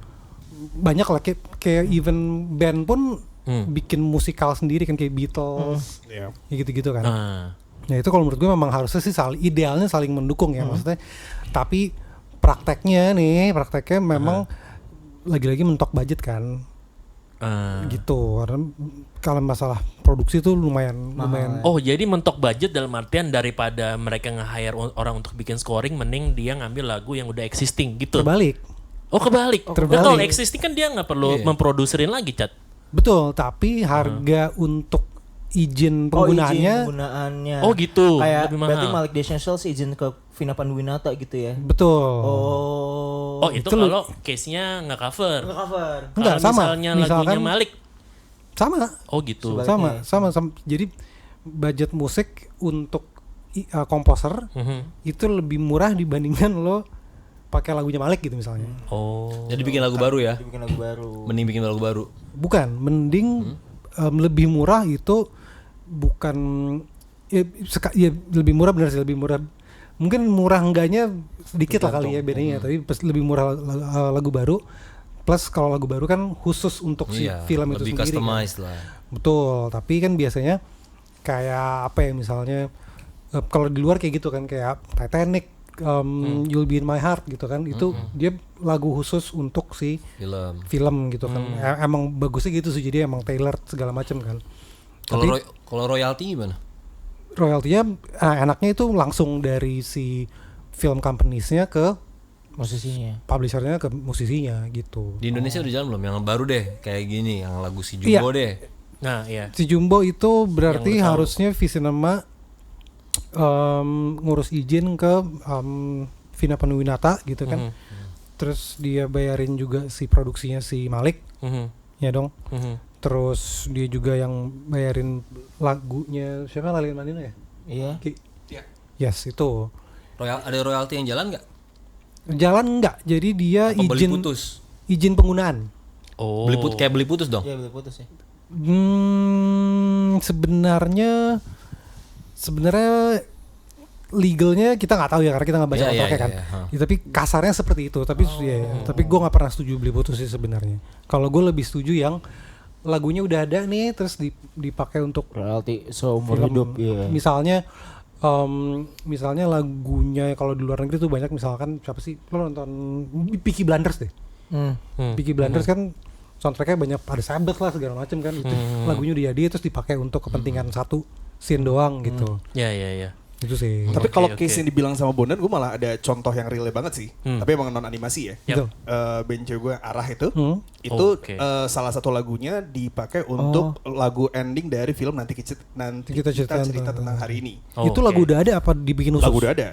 banyak lah kayak even band pun bikin musikal sendiri kan, kayak Beatles, ya gitu-gitu kan. Nah itu kalau menurut gue memang harusnya sih idealnya saling mendukung ya maksudnya. Tapi prakteknya memang lagi-lagi mentok budget kan. Gitu. Karena kalau masalah produksi tuh lumayan. Oh jadi mentok budget dalam artian daripada mereka nge-hire orang untuk bikin scoring, mending dia ngambil lagu yang udah existing gitu. Terbalik. Oh kebalik. Terbalik. Kalau existing kan dia nggak perlu memproduserin lagi, Cat. Betul, tapi harga untuk izin penggunaannya. Izin penggunaannya. Oh gitu. Kayak lebih mahal. berarti Malik The Essentials izin ke Vina Panduwinata gitu ya. Betul. Oh. Oh itu kalau case-nya nggak cover. Nggak cover. Enggak, Kalau sama. misalnya Misalkan- lagunya Malik. Sama. Oh gitu. Sebaliknya. Sama. Jadi budget musik untuk komposer itu lebih murah dibandingkan lo pakai lagunya Malik gitu misalnya. Oh. Jadi bikin lagu baru ya. Bikin lagu baru. Mending bikin lagu baru. Bukan, mending lebih murah itu bukan ya lebih murah, benar sih lebih murah. Mungkin murah enggaknya sedikit lah kali ya bedanya, tapi lebih murah lagu baru. Plus kalau lagu baru kan khusus untuk si film itu lebih sendiri. customized Kan. lah. Betul, tapi kan biasanya kayak apa ya misalnya kalau di luar kayak gitu kan, kayak Titanic, You'll Be In My Heart gitu kan, itu dia lagu khusus untuk si film gitu kan. Emang bagusnya gitu sih, jadi emang tailored segala macam kan. Kalau royalti gimana? Royaltinya enaknya itu langsung dari si film companies-nya ke Musisinya. publisher-nya ke musisinya gitu. Di Indonesia udah jalan belum? Yang baru deh kayak gini, yang lagu si Jumbo deh. Nah iya. Si Jumbo itu berarti harusnya Visinema ngurus izin ke Vina Panduwinata gitu kan. Terus dia bayarin juga si produksinya si Malik. Ya dong. Terus dia juga yang bayarin lagunya siapa, Lalin Manino ya? Iya. Yes, itu. Ada royalti yang jalan nggak? Jalan enggak. Jadi dia Apa beli izin putus? izin penggunaan. Oh. Kayak beli putus dong? Iya beli putus ya. Sebenarnya legalnya kita nggak tahu ya karena kita nggak baca kontraknya kan. Ya, tapi kasarnya seperti itu. Tapi tapi gue nggak pernah setuju beli putus sih sebenarnya. Kalau gue lebih setuju yang lagunya udah ada nih terus dipakai untuk Royalti seumur film. hidup. Iya. Misalnya lagunya kalau di luar negeri tuh banyak, misalkan siapa sih, lo nonton Peaky Blinders deh. Peaky Blinders kan soundtracknya banyak, ada Sabbath lah segala macam kan, itu lagunya dia terus dipakai untuk kepentingan satu scene doang gitu. Ya. Itu sih. Tapi kalau case yang dibilang sama Bondan, gue malah ada contoh yang real banget sih. Tapi emang non animasi ya. Betul. Band cewek gue Arah itu salah satu lagunya dipakai untuk lagu ending dari film Nanti Kita Cerita Tentang Hari Ini. Itu lagu udah ada apa dibikin khusus? Lagu udah ada.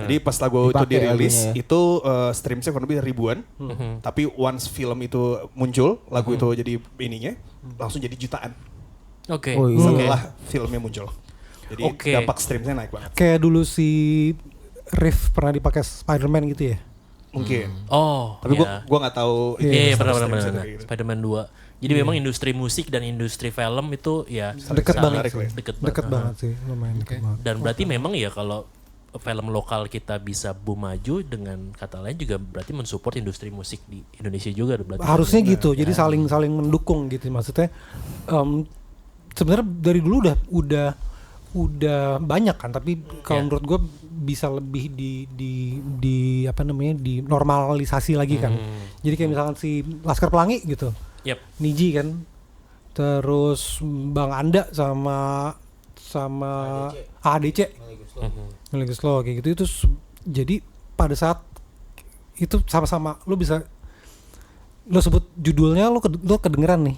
Jadi pas lagu itu Dipakai dirilis lagunya ya. itu streamnya kurang lebih ribuan. Tapi once film itu muncul, lagu itu jadi ininya langsung jadi jutaan Oke. Oh, iya. setelah filmnya muncul. Jadi dampak streamnya naik banget. Kayak dulu si riff pernah dipakai Spider-Man gitu ya? Mungkin. Oh. Tapi ya. gua nggak tahu itu Iya, status pernah. streamnya kayak gitu. Spider-Man 2. Jadi memang industri musik dan industri film itu ya Deket sangat banget sih. Deket Deket banget. banget sih, lumayan deket banget. Dan berarti memang ya kalau film lokal kita bisa boom maju, dengan kata lain juga berarti mensupport industri musik di Indonesia juga berarti. Harusnya gitu, jadi saling mendukung gitu maksudnya. Sebenarnya dari dulu udah banyak kan, tapi kalau menurut gue bisa lebih di apa namanya, di normalisasi lagi kan. Jadi kayak misalkan si Laskar Pelangi gitu, Yep. Niji kan, terus Bang Anda sama ADC, Melly Guslo kayak gitu, itu jadi pada saat itu sama-sama lu bisa lo sebut judulnya lo kedengeran nih.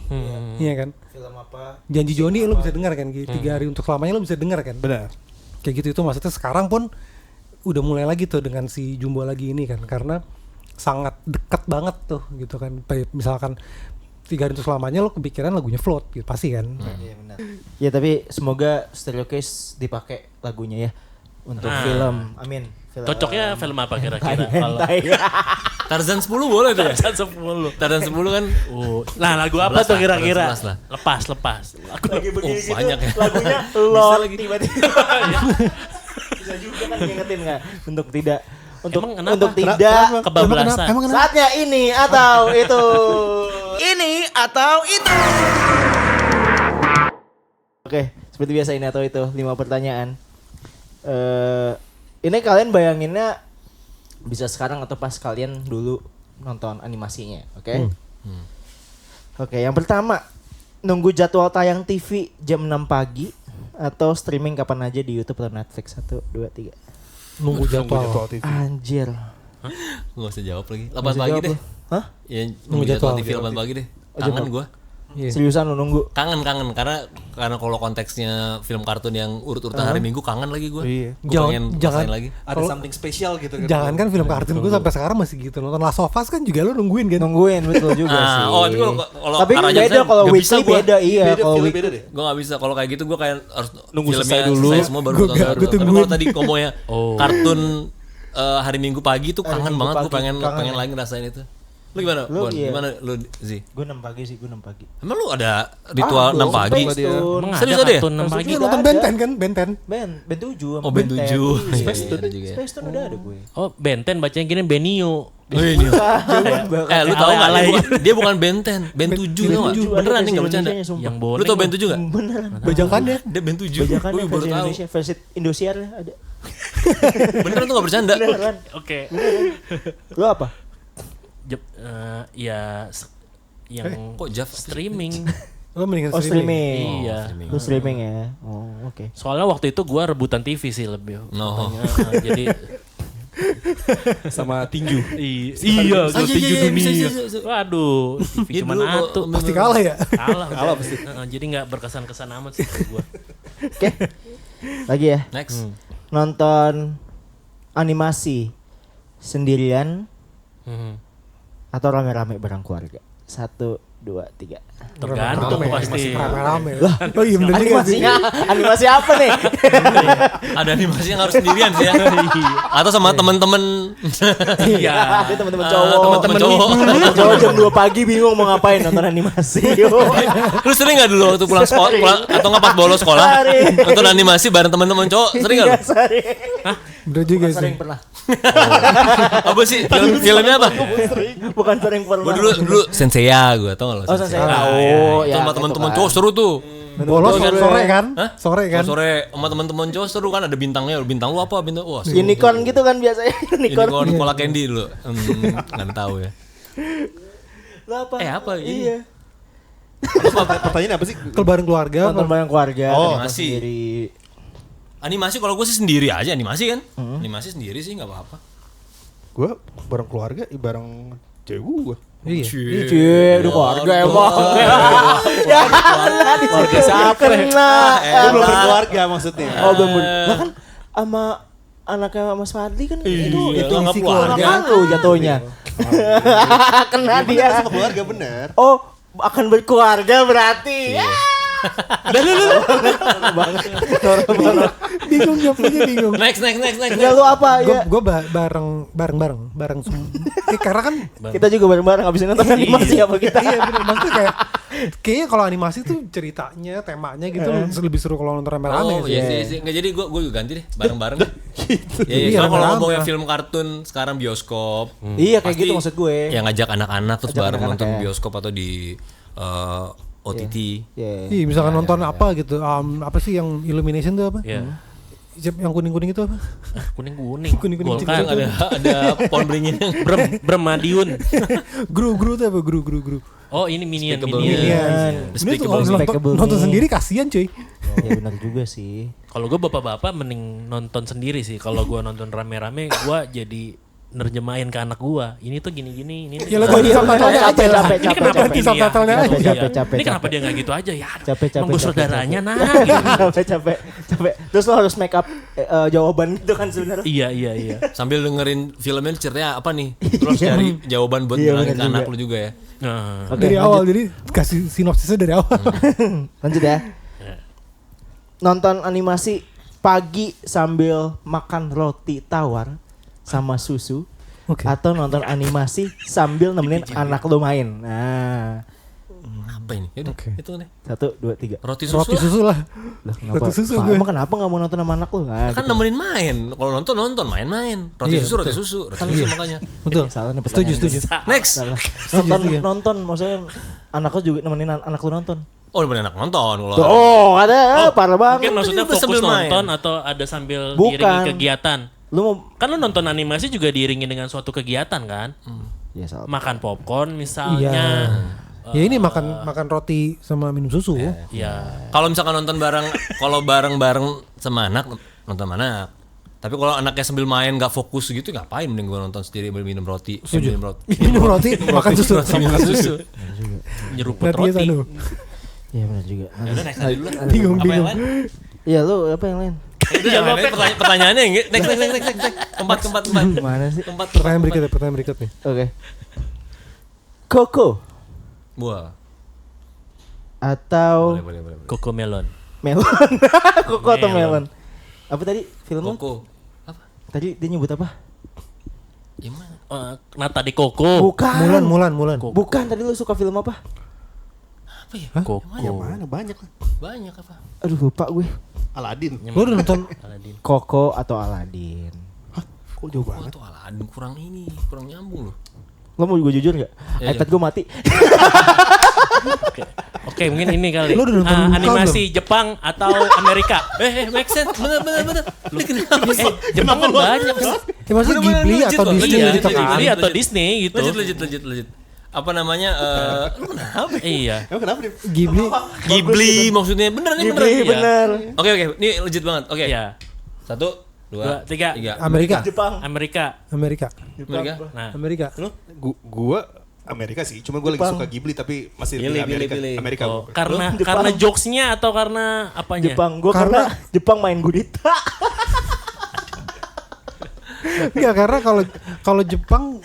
Iya kan? Film apa? Janji Joni lo bisa dengar kan, 3 hari untuk selamanya lo bisa dengar kan. Benar. Kayak gitu, itu maksudnya sekarang pun udah mulai lagi tuh dengan si Jumbo lagi ini kan, karena sangat dekat banget tuh gitu kan. Misalkan 3 hari untuk selamanya lo kepikiran lagunya Float gitu pasti kan. Iya benar. Ya tapi semoga Stereo Case dipakai lagunya ya untuk film. Amin. Cocoknya film apa kira-kira? Kalau Tarzan 10 boleh tuh ya? Tarzan 10. Tarzan 10 kan Nah, lagu apa tuh kira-kira? 11 lah. Lepas. Lagi begini gitu. banyak ya. Lagunya Lot tiba-tiba. Bisa juga kan ngingetin nggak? Untuk tidak Emang kenapa? untuk tidak Kebablasan. Emang kenapa? saatnya ini atau itu. Ini atau itu. Oke, seperti biasa ini atau itu 5 pertanyaan. Ini kalian bayanginnya bisa sekarang atau pas kalian dulu nonton animasinya, oke? Oke, yang pertama, nunggu jadwal tayang TV jam 6 pagi atau streaming kapan aja di YouTube atau Netflix. 1, 2, 3. Nunggu jadwal. TV. Anjir. Gak usah jawab lagi. 8 Nggak usah pagi jawab deh. lu. Hah? Ya Nunggu nunggu jadwal jadwal. TV 8 pagi deh. Oh, Kangen jadwal. gue. Iya. Seriusan lu nunggu? Kangen karena kalau konteksnya film kartun yang urut-urutan hari Minggu kangen lagi gue. Iya. Gue pengen Jangan- rasain lagi. Ada something spesial gitu kan. Jangan kan film kartun gue sampai sekarang masih gitu. Nonton Last of Us kan juga lo nungguin kan. Nungguin betul juga sih. Oh itu kalau tapi kan Karajan beda saya kalau nggak bisa weekly gua. beda iya. Beda, Kalau feel weekly beda deh. Gue gak bisa kalau kayak gitu gue kayak harus Nunggu filmnya selesai dulu. semua baru Gua nonton nggak, baru. gua Tapi tungguin. kalau tadi ngomongnya kartun hari Minggu pagi tuh Hari kangen Minggu banget gue pagi, pengen kangen. lagi ngerasain itu. Lu gimana? Lu Bon? iya. Gimana lu Zi? gue 6 pagi sih, gue 6 pagi. Emang lu ada ritual 6 pagi? Emang ada Serius ada ya? kartun 6 pagi? Iya nonton Ben 10 kan, Ben 10. Ben 7 Oh Ben 7. Space Iya, ada juga ya. Space Tune udah ada gue. Oh, Benten bacanya gini Benio. Oh, ini. Lu tahu nggak? alay. Dia bukan Ben 10, Ben 7 tau nggak? Beneran nih nggak bercanda. Yang Lu bonek. tau Ben 7 nggak? Beneran. Bajakannya. Dia Ben 7. Bajakan Gue baru versi tahu. Indonesia, versi Indosiar ada. Beneran tuh nggak bercanda. Beneran. Oke. Lu apa? Ya yang Kok Jav streaming. Lo mendingan Oh streaming. Iya. Lu streaming ya. Oh oke. Soalnya waktu itu gua rebutan TV sih lebih. No. Makanya, jadi Sama tinju. iya, gua iya, tinju iya, dunia. bisa. Waduh, TV Iya, cuma dulu satu. Pasti kalah ya. Kalah pasti. Jadi nggak berkesan-kesan amat sih gua. Oke. Lagi ya. Next. Nonton animasi sendirian atau rame-rame bareng keluarga. 1, 2, 3. Tergantung pasti. Rame-rame. Oh iya bener juga sih. Animasi apa nih? Ada animasi yang harus sendirian sih ya. Atau sama temen-temen. Iya. Ada teman-teman cowok. Temen-temen cowok. Temen cowok jam 2 pagi bingung mau ngapain nonton animasi. Lu sering gak dulu waktu pulang sekolah atau nggak pas bolos sekolah Sering. nonton animasi bareng temen-temen cowok? Sering gak lu? Iya, sering. Bener juga sih. Sering pernah. Apa sih? Filmnya apa? Bukan sering pernah. Gue dulu Senseiya gue tau gak lo? Oh, Senseiya. Oh, ya, sama itu temen-temen kan. cowok seru tuh. Bolos sore kan? Hah? Sore kan? Sore sama temen-temen cowok seru kan ada bintangnya. Bintang lu apa? Bintang wah. seru. Unicorn gitu kan biasanya. Unicorn. Unicorn Cola Candy dulu. Nggak tahu ya. Lu apa? Apa ini? Iya. Pertanyaan apa sih? Kalau bareng keluarga. Nonton bareng keluarga. Oh, nonton animasi. sendiri. Animasi kalau gue sih sendiri aja animasi kan. Animasi sendiri sih nggak apa-apa. Gue bareng keluarga, bareng cewek gue. Iya. Cie, udah keluarga emang. Ya, keluarga siapa? Kena. Gue belum berkeluarga maksudnya. Oh, belum. Lah kan sama anaknya Mas Fadli kan itu nggak isi keluarga. anak lu jatuhnya. Kena dia. Sama keluarga bener. Oh, akan berkeluarga berarti. Ya. Bingung jawabnya bingung. Next. Tinggal lu apa ya? Gue bareng karena kan Kita juga bareng-bareng habisin nonton animasi apa kita. iya bener maksudnya kayaknya kalau animasi tuh ceritanya temanya gitu lebih seru kalau nonton rame-rame Oh sih. iya sih. Nggak jadi gue juga ganti deh bareng-bareng. Iya, Iya, iya. Kalau rame-rame. ngomongin film kartun sekarang bioskop. Iya kayak Pasti gitu maksud gue. Yang ngajak anak-anak terus Ajak bareng anak-anak nonton ya. bioskop atau di OTT. Iya. Iya, misalkan nonton apa gitu, apa sih yang Illumination tuh apa? Iya. Yang kuning-kuning itu apa? Kuning-kuning. Kuning-kuning Golkar. Yang ada pohon beringin yang Bremadiun. Gru tuh apa? Gru. Oh, ini Minion. Despicable Minion. Iya. The Ini tuh Despicable kalau Despicable nonton Me. sendiri kasihan cuy. Ya benar juga sih. Kalau gue bapak-bapak mending nonton sendiri sih. Kalau gue nonton rame-rame, gue jadi nerjemahin ke anak gua. Ini tuh gini-gini, ini. Ya lo ganti subtitlenya aja lah. capek, Ini kenapa ganti gini ya? subtitlenya aja. Gitu, Capek, ya. capek, Ini kenapa capek. dia nggak gitu aja ya? Capek. Nunggu saudaranya nah. capek. Terus lo harus make up jawaban gitu kan sebenarnya. Iya. Sambil dengerin filmnya ceritanya apa nih, terus cari jawaban buat bilangin ke anak lu juga ya. Nah. Oke, Dari lanjut. awal, jadi kasih sinopsisnya dari awal. Lanjut ya. Nonton animasi pagi sambil makan roti tawar sama susu. Oke. Atau nonton animasi sambil nemenin anak lu main. Nah, Apa ini? Yaudah, Oke. itu nih. 1, 2, 3. Roti susu. Roti susu lah. Lah kenapa? Roti susu Pak, gue. emang kenapa gak mau nonton sama anak lu? Nah, Kan gitu. nemenin main. Kalau nonton main-main. Roti Iya, susu, betul. roti susu makanya. Betul. Salah nih Setuju, pertanyaan. setuju. Next. Salah. Setuju. Nonton, maksudnya anak lu juga nemenin anak lu nonton. Oh, nemenin anak nonton kalau. Oh, ada parah banget. Mungkin maksudnya Itu fokus sambil main. nonton atau ada sambil Bukan. diiringi kegiatan. Lu mau Kan lu nonton animasi juga diiringi dengan suatu kegiatan kan? ya salah. Makan popcorn Iya. misalnya. Ya ini makan roti sama minum susu. Ya. Kalau misalkan nonton bareng sama anak, nonton sama anak. Tapi kalau anaknya sambil main nggak fokus gitu, ngapain? Mending gua nonton sendiri minum roti. Minum roti. Minum roti, makan susu. Minum susu. Nyeruput Nanti roti. Iya benar juga. Ya udah next aja dulu. Bingung, Apa yang bingung. lain? Iya lu apa yang lain? Udah, yang lain pertanyaannya yang next. Keempat. Mana sih? Pertanyaan berikutnya. Oke. Koko Wah. atau Boleh. Coco melon. melon? Koko atau melon? Apa tadi filmnya? Koko. Apa? Tadi dia nyebut apa? Gimana? Nata de Coco. Bukan. Mulan. Bukan, tadi lu suka film apa? Apa ya? Coco. Yang mana banyak lah. Banyak apa? Aduh lupa gue. Aladin. Lo udah nonton? Aladin. Koko atau Aladin? Kok jauh Wah, banget? tuh Aladin kurang nyambung loh. Lo mau gue jujur gak? Iya, iPad gue mati. Oke, mungkin ini kali. Lu udah nonton Mulan animasi Jepang atau Amerika? Make sense. Bener. Ini kenapa sih? Jepang kan banyak. Ya maksudnya Bener-bener Ghibli legit atau loh. Disney Iya, gitu kan. Ghibli atau Disney gitu. Legit. Apa namanya? Lu kenapa? Iya. Emang kenapa dia? Ghibli maksudnya bener. Bener. Oke, ini legit banget. Oke. Iya. 1, 2, 3. Amerika. Jepang. Amerika. Amerika. Nah, Amerika. Gua Amerika sih, cuma gue lagi suka Ghibli tapi masih Pilih, Amerika. pilih. Amerika oh, gua. karena jokesnya atau karena apanya? Jepang. Gue karena Jepang main gurita. Enggak, karena kalau Jepang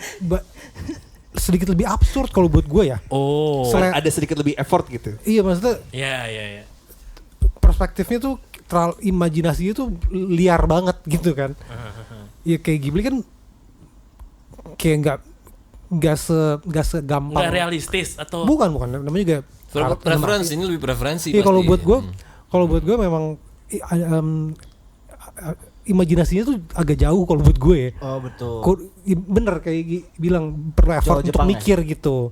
sedikit lebih absurd kalau buat gue ya. Oh. Ada sedikit lebih effort gitu. Iya, maksudnya Iya. perspektifnya tuh imajinasinya tuh liar banget gitu kan. Ya kayak Ghibli kan kayak nggak segampang. Nggak realistis atau Bukan, namanya juga Preferensi ini lebih preferensi. Iya, kalau pasti. buat gue memang imajinasinya tuh agak jauh kalau buat gue. Oh betul. Bener kayak bilang perlu effort untuk Jepang ya? mikir gitu.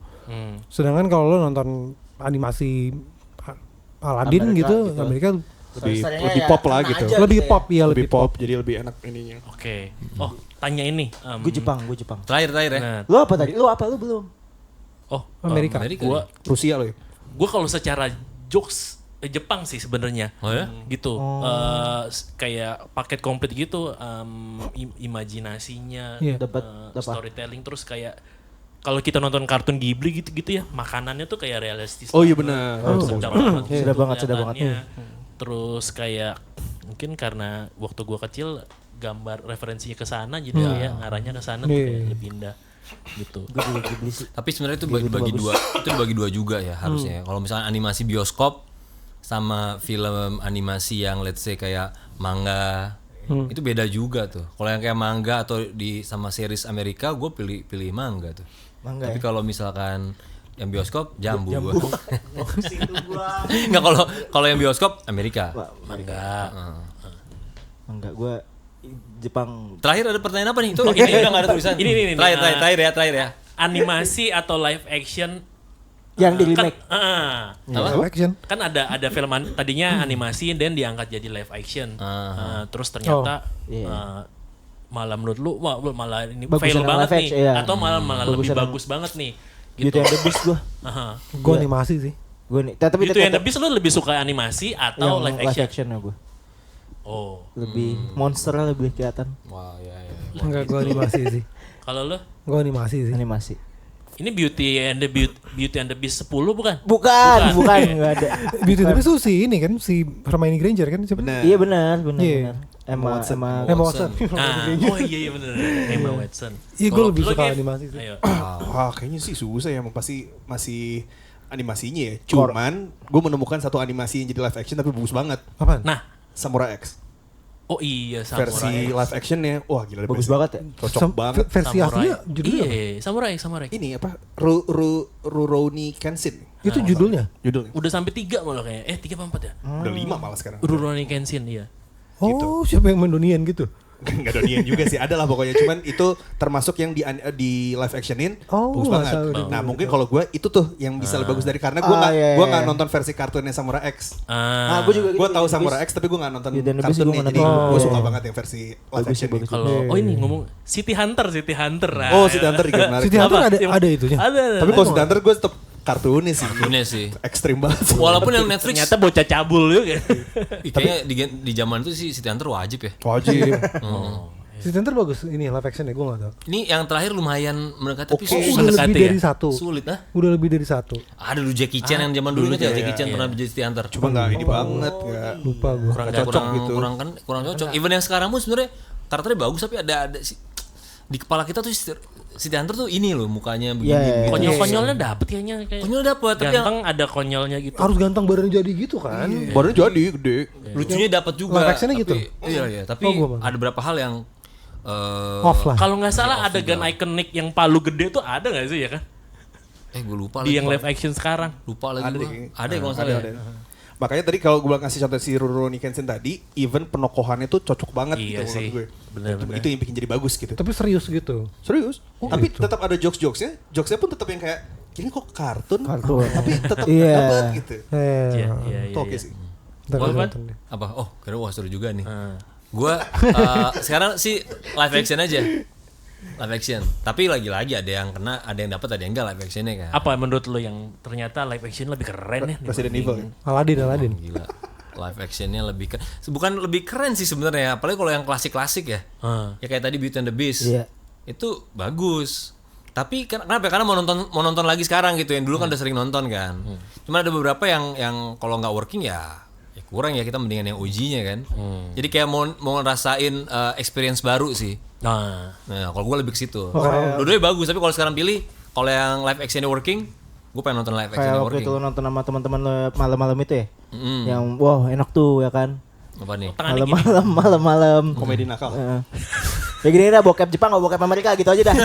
Sedangkan kalau lo nonton animasi Aladin Amerika gitu, gitu. Amerika Lebih pop lah gitu. lebih pop ya, Lebih pop, jadi lebih enak ininya. Oke. Oh, tanya ini. Gue Jepang. Terakhir ya. Nah, Lu apa tadi? Lu belum? oh, Amerika. Rusia loh ya. Gua kalau secara jokes Jepang sih sebenarnya. Oh ya? Gitu. Kayak paket komplit gitu, imajinasinya, Iya. Dapat storytelling, terus kayak kalau kita nonton kartun Ghibli gitu ya, makanannya tuh kayak realistis. Oh iya benar. Sedap banget gitu Sedap banget. kelihatannya. Terus kayak mungkin karena waktu gua kecil gambar referensinya ke sana jadi ya ngarahnya ke sana tuh kayak lebih indah gitu. Gue juga Ghibli sih. Tapi sebenarnya itu bagi dua. Itu dibagi dua juga ya harusnya. Kalau misalnya animasi bioskop sama film animasi yang let's say kayak manga itu beda juga tuh. Kalau yang kayak manga atau sama series Amerika, gue pilih manga tuh. Manga Tapi ya? kalau misalkan yang bioskop jambu gue. Situ gua. Enggak, kalau yang bioskop Amerika. Mangga. Enggak, gue Jepang. Terakhir ada pertanyaan apa nih? Itu ini udah nggak ada tulisan. Ini. Terakhir ya. Animasi atau live action Yang di kan, remake. Live action. kan ada film tadinya animasi dan diangkat jadi live action. Terus ternyata Iya. malah menurut lu malah ini Bagusan fail yang banget live nih action, iya. atau malah lebih Bagusan yang- bagus banget nih Beauty gitu. and the Beast gue. Aha. Gue animasi sih. Gue nih. Tapi Beauty and the Beast lu lebih suka animasi atau yang live action? ya gue. Oh. Lebih monsternya lebih kelihatan. Wah, ya. Enggak, gue animasi sih. Kalau lo? Gue animasi sih. Animasi. Ini Beauty and the Beast 10 bukan? Bukan, enggak ada. Beauty and the Beast tuh si ini kan, si Hermione Granger kan siapa? Benar. Iya benar. Iya. Emma Watson. Oh iya bener. Emma Watson. Iya, gue lebih Lo, suka Kev? animasi sih. Ayo. Wah, kayaknya sih susah ya, pasti masih animasinya ya. Cuman gue menemukan satu animasi yang jadi live action tapi bagus banget. Apaan? Nah, Samurai X. oh iya Samurai Versi X. live actionnya, wah gila bagus best. banget ya. Cocok banget. Versi Samurai. aslinya judulnya apa? Iya, Samurai. Ini apa? Rurouni Kenshin. Itu judulnya? Judulnya. Udah sampai 3 malah kayaknya. 3 apa 4 ya? Udah 5 malah sekarang. Rurouni Kenshin, iya. Oh, siapa yang main Donian gitu? Gak donian juga sih, ada lah pokoknya. Cuman itu termasuk yang di live actionin, Oh, bagus banget. tahu. Nah mungkin kalau gue itu tuh yang bisa lebih bagus dari karena gue iya, nggak iya. nonton versi kartunnya Samurai X. Nah, gue juga Gue tahu Samurai X tapi gue nggak nonton Beauty and the Beast juga kartunnya. nggak Jadi nonton. gue Oh, suka iya. banget yang versi live Bagus, action. bagus. Kalau Iya, ini iya. ngomong City Hunter. Oh, City Hunter juga menarik. City Hunter Apa? ada itunya. Ada. Tapi kalau City Hunter gue tetap kartunnya sih. Kartunnya sih. Ekstrim banget. Walaupun yang Netflix Ternyata bocah cabul juga. kayaknya di zaman itu sih City Hunter wajib ya. Wajib. City Hunter bagus ini live action ya, gue gak tau. Ini yang terakhir lumayan mendekati tapi Oh, susah. udah mendekati lebih ya? dari satu. Sulit ah. Udah lebih dari satu. Ada dulu Jackie Chan yang zaman dulu tuh Jackie Chan pernah jadi City Hunter. Cuma nggak ini banget. Nggak. Lupa gue. Nggak cocok gitu. Kurang cocok. Even yang sekarang pun sebenarnya karakternya bagus tapi ada di kepala kita tuh City Hunter tuh ini loh mukanya begini. Iya, iya, iya. Konyol-konyolnya dapet kayaknya. Kayak Konyol dapet tapi yang ganteng ada konyolnya gitu. Harus ganteng badannya jadi gitu kan. Barunya jadi gede. lucunya dapat juga. Live actionnya tapi- gitu? Iya, tapi Oh, gua mau. ada beberapa hal yang Off lah. Kalau nggak salah adegan ikonik yang palu gede tuh ada nggak sih ya kan? gue lupa Di lagi, yang Pak. live action sekarang. Lupa lagi Ada gua. deh. Ada ya kalau nggak salah ya. Makanya tadi kalau gue ngasih contoh si Rurouni Kenshin tadi, even penokohannya tuh cocok banget Iya gitu sih. menurut gue. Bener-bener. Itu yang bikin jadi bagus gitu. Tapi serius gitu. Serius. Tapi gitu. tetap ada jokesnya pun tetap yang kayak ini kok kartun, Kartun. tapi tetap Iya. dapat gitu. Iya. Itu oke sih. Ntar Wah, gua Pan? nonton deh. Apa? Oh, kira wah seru juga nih. Gua sekarang sih live action aja. Live action. Tapi lagi-lagi ada yang kena, ada yang dapat, ada yang enggak live actionnya kan. Apa menurut lo yang ternyata live action lebih keren ya? Resident Evil. Ya? Aladdin. Gila. Live actionnya lebih keren. Bukan lebih keren sih sebenarnya, apalagi kalau yang klasik-klasik ya. Ya kayak tadi Beauty and the Beast. Iya. Itu bagus. Tapi kenapa? Karena mau nonton lagi sekarang gitu. Yang dulu kan udah sering nonton kan. Cuma ada beberapa yang kalau nggak working ya kurang ya, kita mendingan yang OG-nya kan. Jadi kayak mau ngerasain experience baru sih. Nah, Kalau gue lebih ke situ. Dua-duanya bagus, tapi kalau sekarang pilih kalau yang live actionnya working, gue pengen nonton live Kayak actionnya waktu working. itu lo nonton sama teman-teman lo malam-malam itu ya. Yang wow enak tuh ya kan. Apa nih? tangannya gini. Malam-malam. Komedi nakal. Ya gini dah bokep Jepang atau bokep Amerika gitu aja dah.